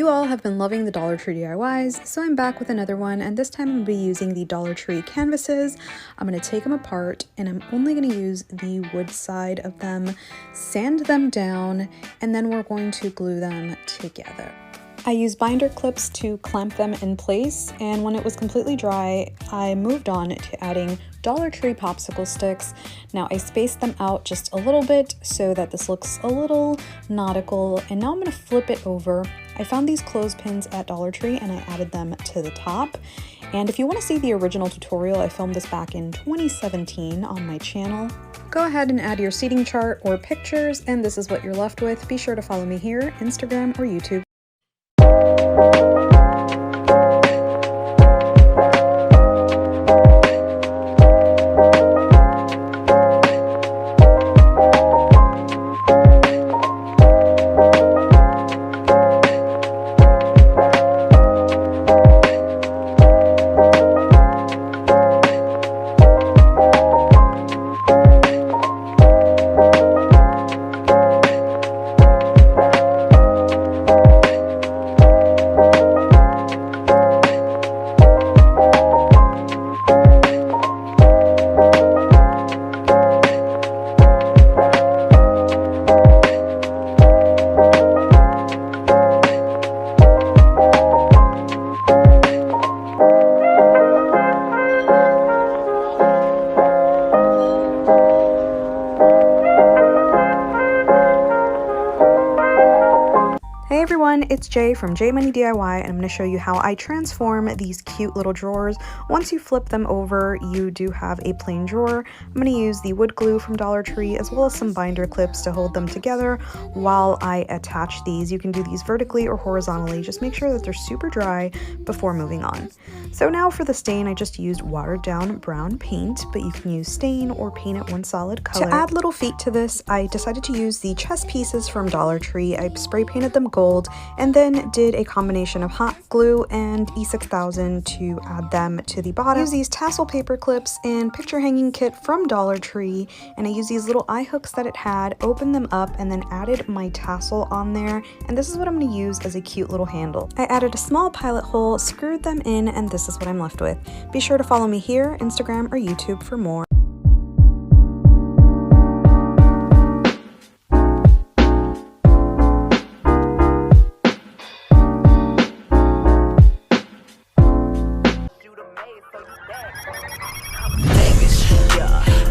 You all have been loving the Dollar Tree DIYs, so I'm back with another one, and this time I'm going to be using the Dollar Tree canvases. I'm going to take them apart, and I'm only going to use the wood side of them, sand them down, and then we're going to glue them together. I used binder clips to clamp them in place, and when it was completely dry, I moved on to adding Dollar Tree popsicle sticks. Now I spaced them out just a little bit so that this looks a little nautical, and now I'm going to flip it over. I found these clothespins at Dollar Tree and I added them to the top. And if you want to see the original tutorial, I filmed this back in 2017 on my channel. Go ahead and add your seating chart or pictures, and this is what you're left with. Be sure to follow me here, Instagram or YouTube. Hey everyone, it's Jay from J Money DIY, and I'm going to show you how I transform these cute little drawers. Once you flip them over, you do have a plain drawer. I'm going to use the wood glue from Dollar Tree as well as some binder clips to hold them together while I attach these. You can do these vertically or horizontally. Just make sure that they're super dry before moving on. So now for the stain, I just used watered down brown paint, but you can use stain or paint it one solid color. To add little feet to this, I decided to use the chess pieces from Dollar Tree. I spray painted them gold and then did a combination of hot glue and E6000 to add them to the bottom. I use these tassel paper clips and picture hanging kit from Dollar Tree, and I use these little eye hooks that it had, opened them up, and then added my tassel on there, and this is what I'm going to use as a cute little handle. I added a small pilot hole, screwed them in, and this is what I'm left with. Be sure to follow me here, Instagram or YouTube for more.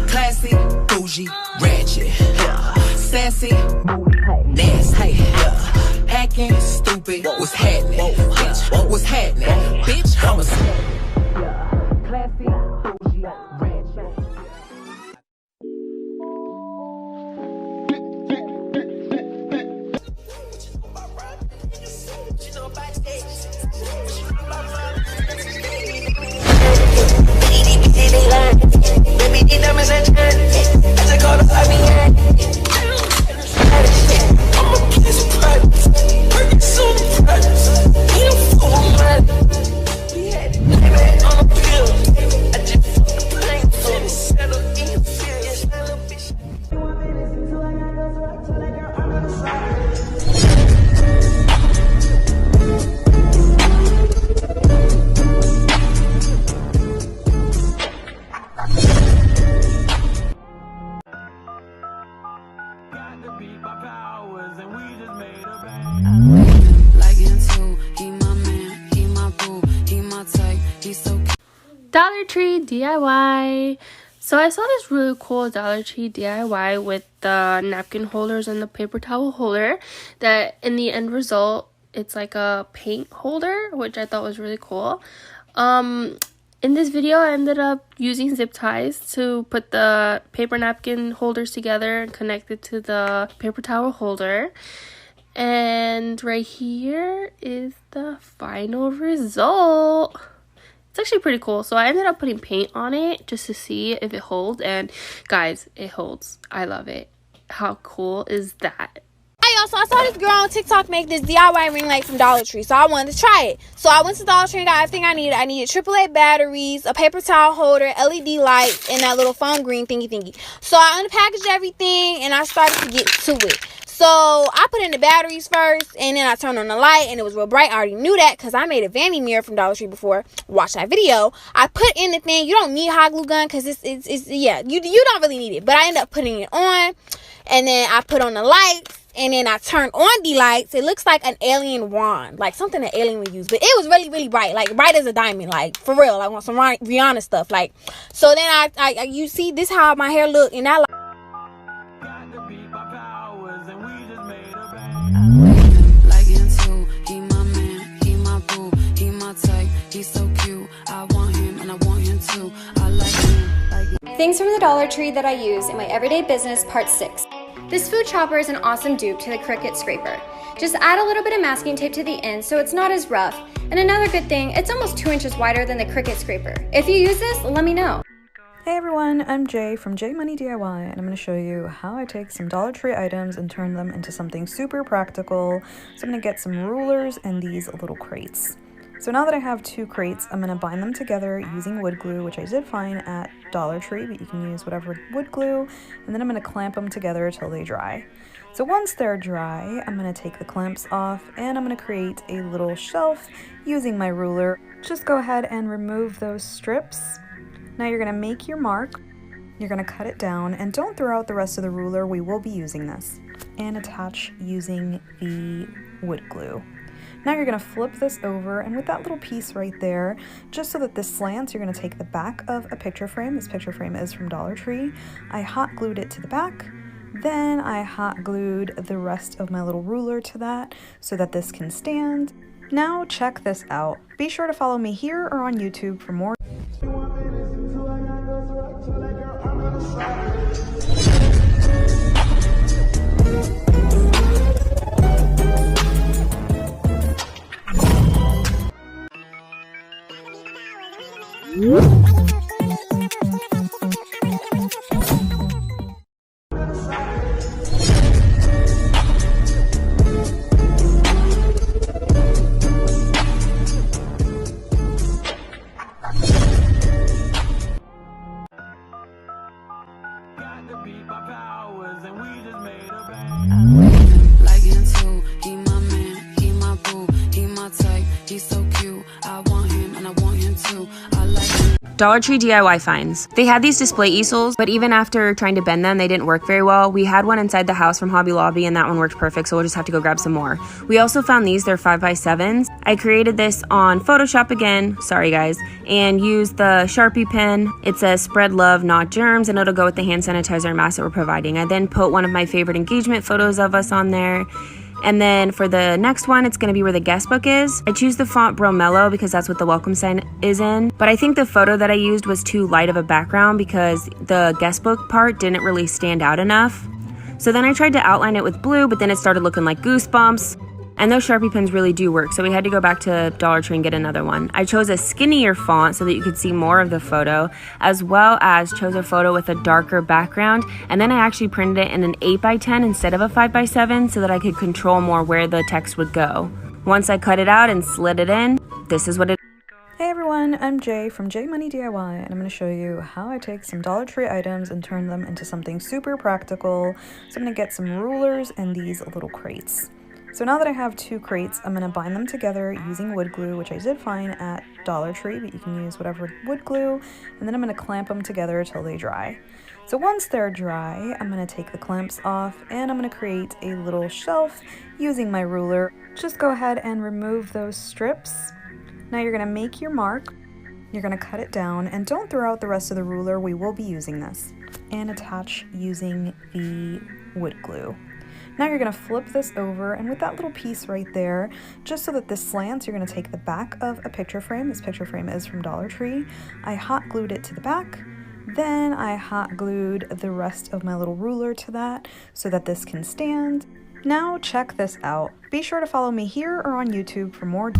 Classy, bougie, ratchet, yeah. Sassy, nasty, yeah. Hacking, stupid, what's happening? Bitch, what's happening? Bitch, I'm a yeah. Classy, bougie, ratchet. Dollar Tree DIY. So I saw this really cool Dollar Tree DIY with the napkin holders and the paper towel holder that in the end result it's like a paint holder, which I thought was really cool. In this video I ended up using zip ties to put the paper napkin holders together and connect it to the paper towel holder. And right here is the final result. It's actually pretty cool. So I ended up putting paint on it just to see if it holds, and guys, it holds. I love it. How cool is that? Hi y'all, so I saw this girl on TikTok make this DIY ring light from Dollar Tree, so I wanted to try it. So I went to Dollar Tree and got everything I needed. I needed AAA batteries, a paper towel holder, LED lights, and that little foam green thingy. So I unpackaged everything and I started to get to it. So I put in the batteries first, and then I turned on the light, and it was real bright. I already knew that because I made a vanity mirror from Dollar Tree before. Watch that video. I put in the thing. You don't need hot glue gun because it's yeah, you don't really need it. But I ended up putting it on, and then I put on the lights, and then I turned on the lights. It looks like an alien wand, like something an alien would use. But it was really, really bright, like bright as a diamond, like for real. I want some Rihanna stuff, like. So then I you see this how my hair look, and that. Like into, he my man, he my boo, he my type, he's so cute. I want him and I want him too. I like him. Things from the Dollar Tree that I use in my everyday business, part 6. This food chopper is an awesome dupe to the Cricut scraper. Just add a little bit of masking tape to the end so it's not as rough. And another good thing, it's almost 2 inches wider than the Cricut scraper. If you use this, let me know. Hey everyone, I'm Jay from J Money DIY, and I'm going to show you how I take some Dollar Tree items and turn them into something super practical. So I'm going to get some rulers and these little crates. So now that I have 2 crates, I'm going to bind them together using wood glue, which I did find at Dollar Tree, but you can use whatever wood glue, and then I'm going to clamp them together till they dry. So once they're dry, I'm going to take the clamps off, and I'm going to create a little shelf using my ruler. Just go ahead and remove those strips. Now you're going to make your mark, you're going to cut it down, and don't throw out the rest of the ruler, we will be using this, and attach using the wood glue. Now you're going to flip this over, and with that little piece right there, just so that this slants, you're going to take the back of a picture frame. This picture frame is from Dollar Tree. I hot glued it to the back, then I hot glued the rest of my little ruler to that so that this can stand. Now check this out. Be sure to follow me here or on YouTube for more. Like into, he my man, he my boo, he my type, he's so cute. I want him and I want him too. I like him. Dollar Tree DIY finds. They had these display easels, but even after trying to bend them, they didn't work very well. We had one inside the house from Hobby Lobby, and that one worked perfect, so we'll just have to go grab some more. We also found these, they're 5x7s. I created this on Photoshop again, sorry guys, and used the Sharpie pen. It says spread love, not germs, and it'll go with the hand sanitizer mask that we're providing. I then put one of my favorite engagement photos of us on there. And then for the next one, it's going to be where the guest book is. I choose the font Bromello because that's what the welcome sign is in. But I think the photo that I used was too light of a background because the guest book part didn't really stand out enough. So then I tried to outline it with blue, but then it started looking like Goosebumps. And those Sharpie pens really do work, so we had to go back to Dollar Tree and get another one. I chose a skinnier font so that you could see more of the photo, as well as chose a photo with a darker background, and then I actually printed it in an 8x10 instead of a 5x7 so that I could control more where the text would go. Once I cut it out and slid it in, this is what it. Hey everyone, I'm Jay from J Money DIY, and I'm going to show you how I take some Dollar Tree items and turn them into something super practical. So I'm going to get some rulers and these little crates. So now that I have 2 crates, I'm going to bind them together using wood glue, which I did find at Dollar Tree, but you can use whatever wood glue, and then I'm going to clamp them together till they dry. So once they're dry, I'm going to take the clamps off, and I'm going to create a little shelf using my ruler. Just go ahead and remove those strips. Now you're going to make your mark, you're going to cut it down, and don't throw out the rest of the ruler, we will be using this, and attach using the wood glue. Now you're going to flip this over, and with that little piece right there, just so that this slants, you're going to take the back of a picture frame. This picture frame is from Dollar Tree. I hot glued it to the back, then I hot glued the rest of my little ruler to that so that this can stand. Now check this out. Be sure to follow me here or on YouTube for more.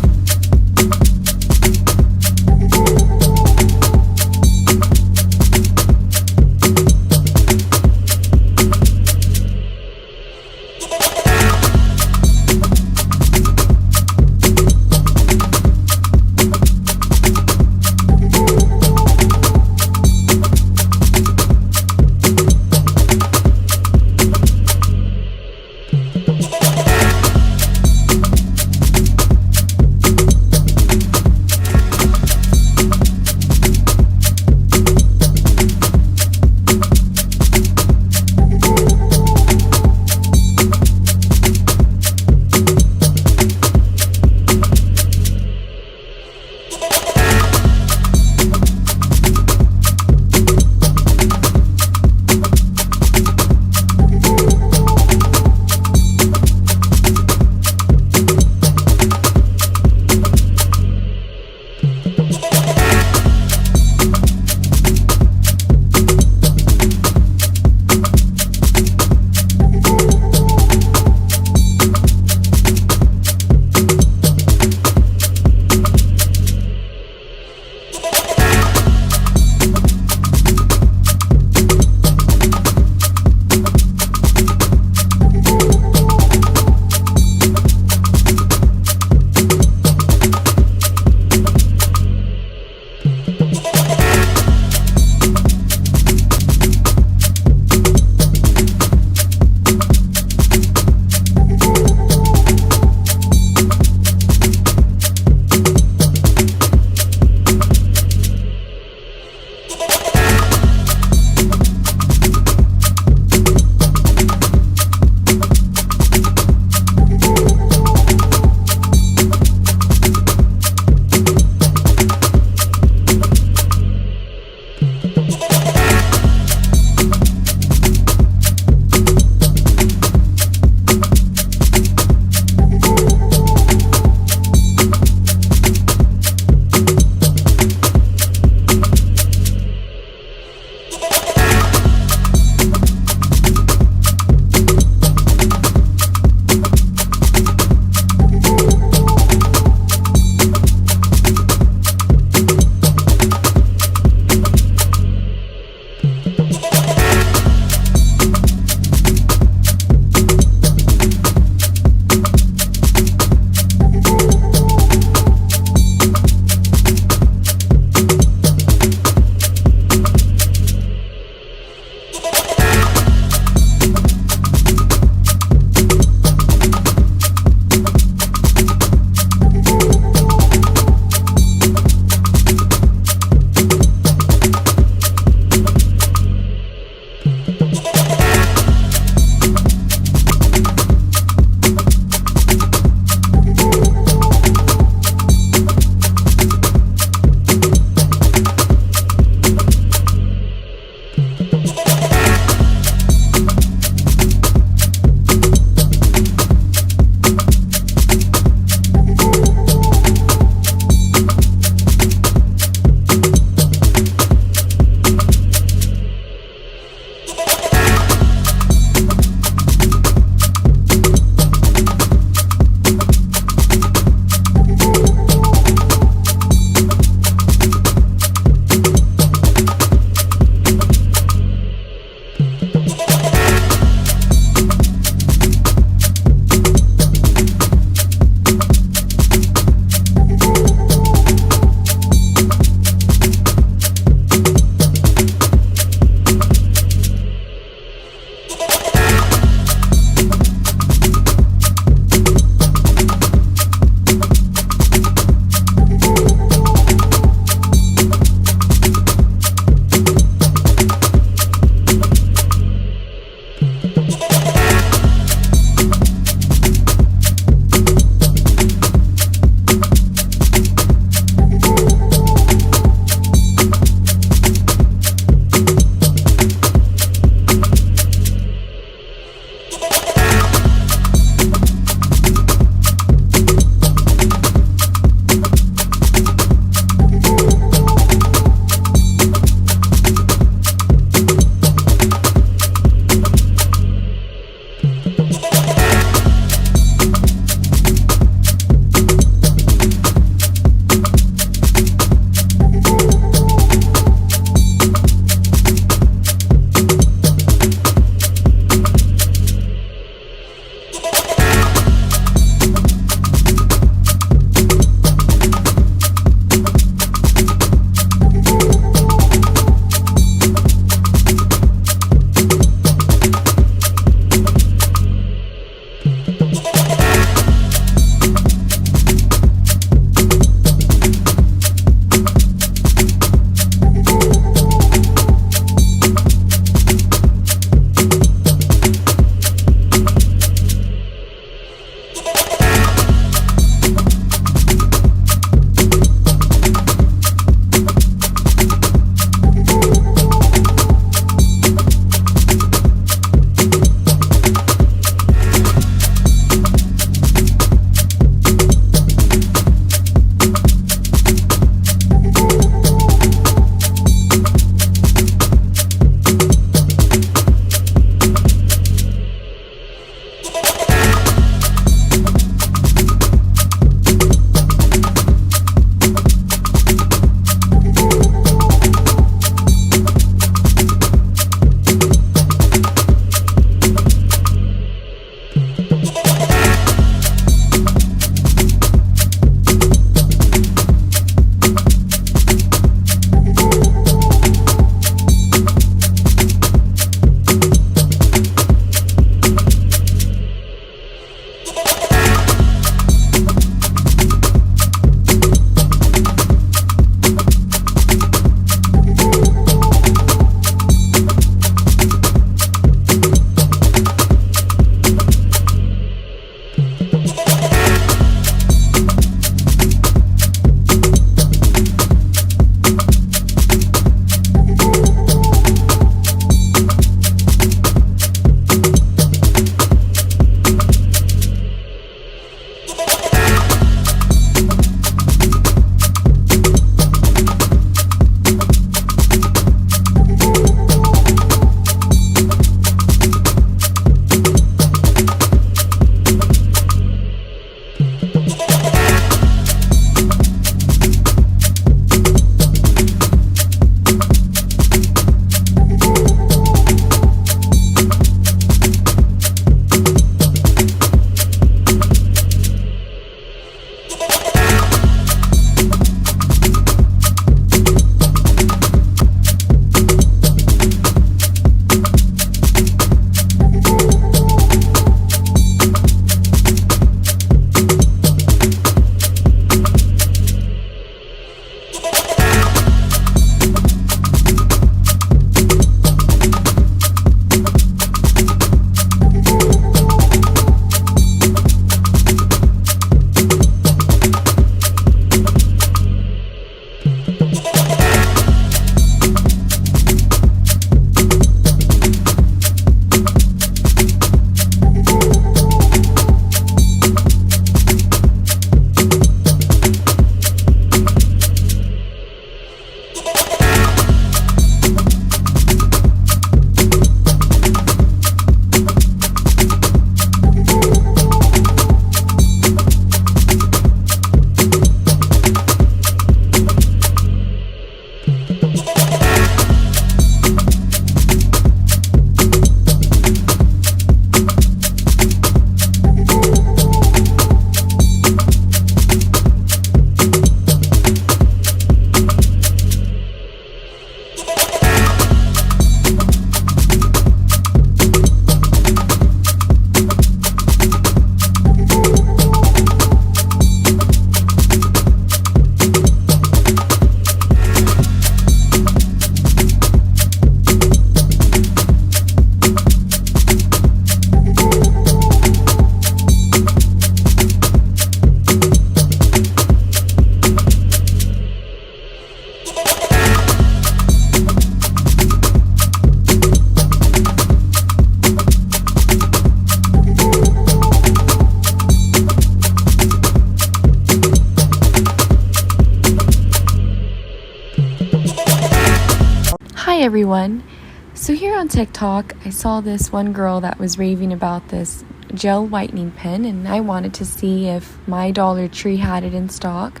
Hi everyone. So here on TikTok, I saw this one girl that was raving about this gel whitening pen, and I wanted to see if my Dollar Tree had it in stock.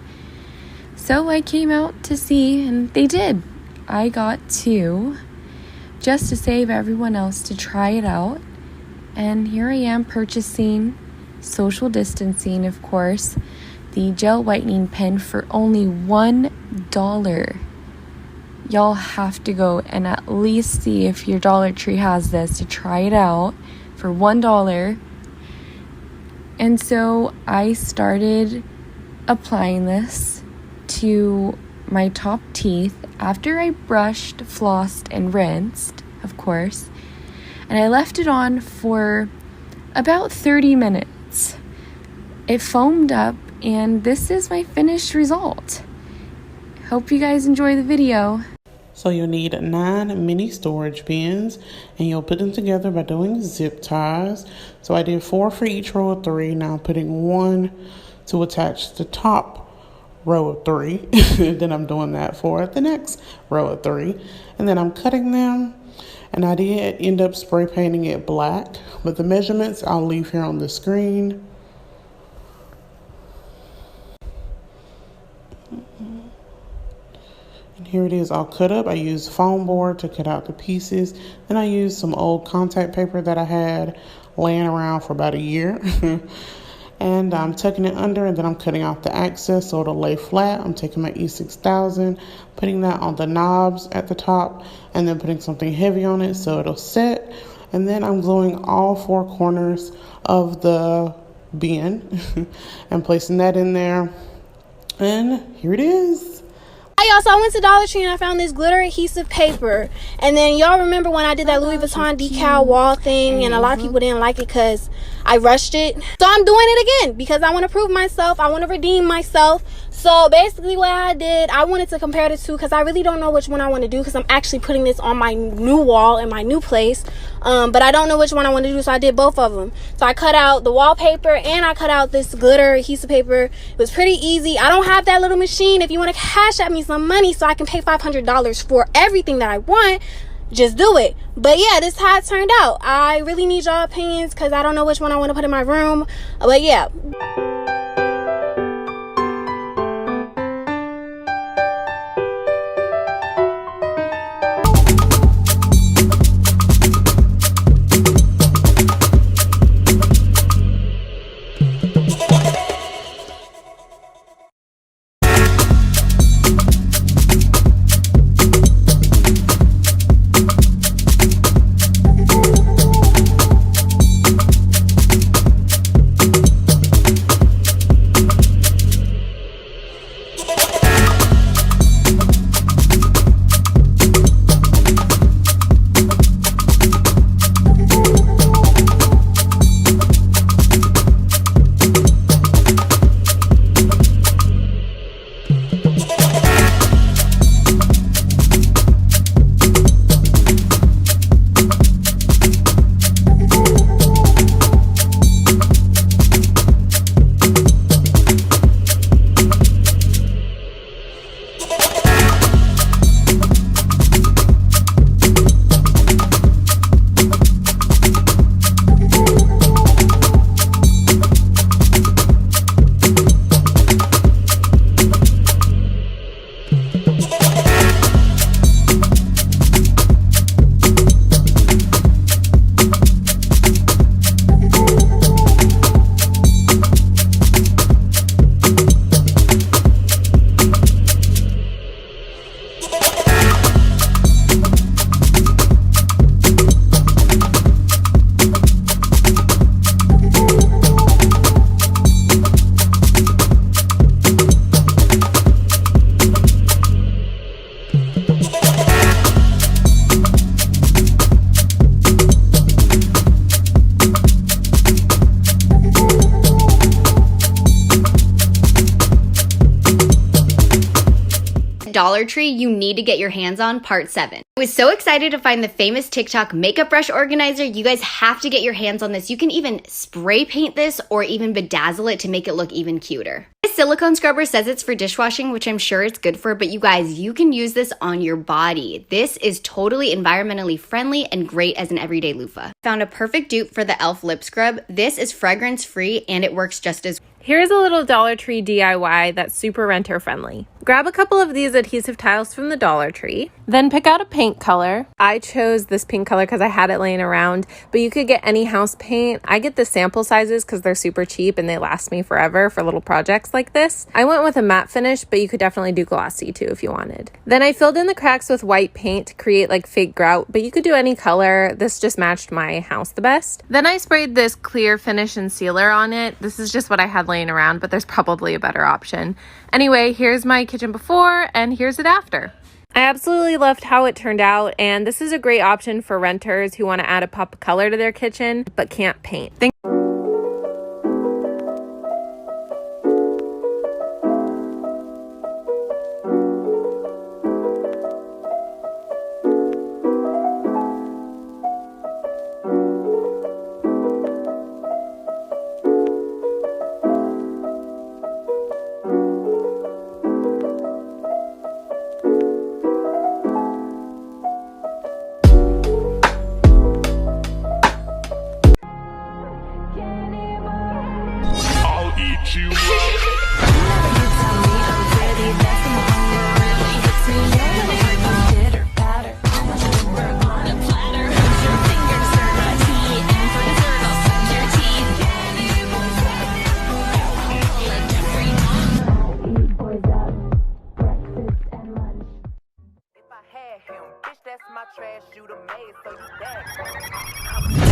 So I came out to see, and they did. I got 2 just to save everyone else to try it out. And here I am purchasing, social distancing of course, the gel whitening pen for only $1. Y'all have to go and at least see if your Dollar Tree has this to try it out for $1. And so I started applying this to my top teeth after I brushed, flossed, and rinsed, of course. And I left it on for about 30 minutes. It foamed up, and this is my finished result. Hope you guys enjoy the video. So you'll need 9 mini storage bins, and you'll put them together by doing zip ties. So I did 4 for each row of 3. Now I'm putting 1 to attach the top row of 3. Then I'm doing that for the next row of 3. And then I'm cutting them. And I did end up spray painting it black, but the measurements I'll leave here on the screen. And here it is all cut up. I used foam board to cut out the pieces. Then I used some old contact paper that I had laying around for about a year. And I'm tucking it under, and then I'm cutting off the excess so it'll lay flat. I'm taking my E6000, putting that on the knobs at the top, and then putting something heavy on it so it'll set. And then I'm gluing all 4 corners of the bin and placing that in there. And here it is. Hey y'all, so I went to Dollar Tree and I found this glitter adhesive paper. And then y'all remember when I did that Louis Vuitton decal wall thing, and a lot of people didn't like it because I rushed it. So I'm doing it again because I want to prove myself. I want to redeem myself. So basically what I did, I wanted to compare the two because I really don't know which one I want to do, because I'm actually putting this on my new wall in my new place. But I don't know which one I want to do, so I did both of them. So I cut out the wallpaper and I cut out this glitter adhesive paper. It was pretty easy. I don't have that little machine. If you want to cash at me some money so I can pay $500 for everything that I want, just do it. But yeah, this is how it turned out. I really need y'all opinions because I don't know which one I want to put in my room. But yeah. Dollar Tree you need to get your hands on, part 7. I was so excited to find the famous TikTok makeup brush organizer. You guys have to get your hands on this. You can even spray paint this or even bedazzle it to make it look even cuter. This This silicone scrubber says it's for dishwashing, which I'm sure it's good for, but you guys, you can use this on your body. This is totally environmentally friendly and great as an everyday loofah. Found a perfect dupe for the e.l.f. lip scrub. This is fragrance free and it works just as Here's a little Dollar Tree DIY that's super renter friendly. Grab a couple of these adhesive tiles from the Dollar Tree, then pick out a paint color. I chose this pink color because I had it laying around, but you could get any house paint. I get the sample sizes because they're super cheap and they last me forever for little projects like this. I went with a matte finish, but you could definitely do glossy too if you wanted. Then I filled in the cracks with white paint to create like fake grout, but you could do any color. This just matched my house the best. Then I sprayed this clear finish and sealer on it. This is just what I had laying around, but there's probably a better option. Anyway, here's my kitchen before and here's it after. I absolutely loved how it turned out, and this is a great option for renters who want to add a pop of color to their kitchen but can't paint. That's my trash, you the maid, so you back.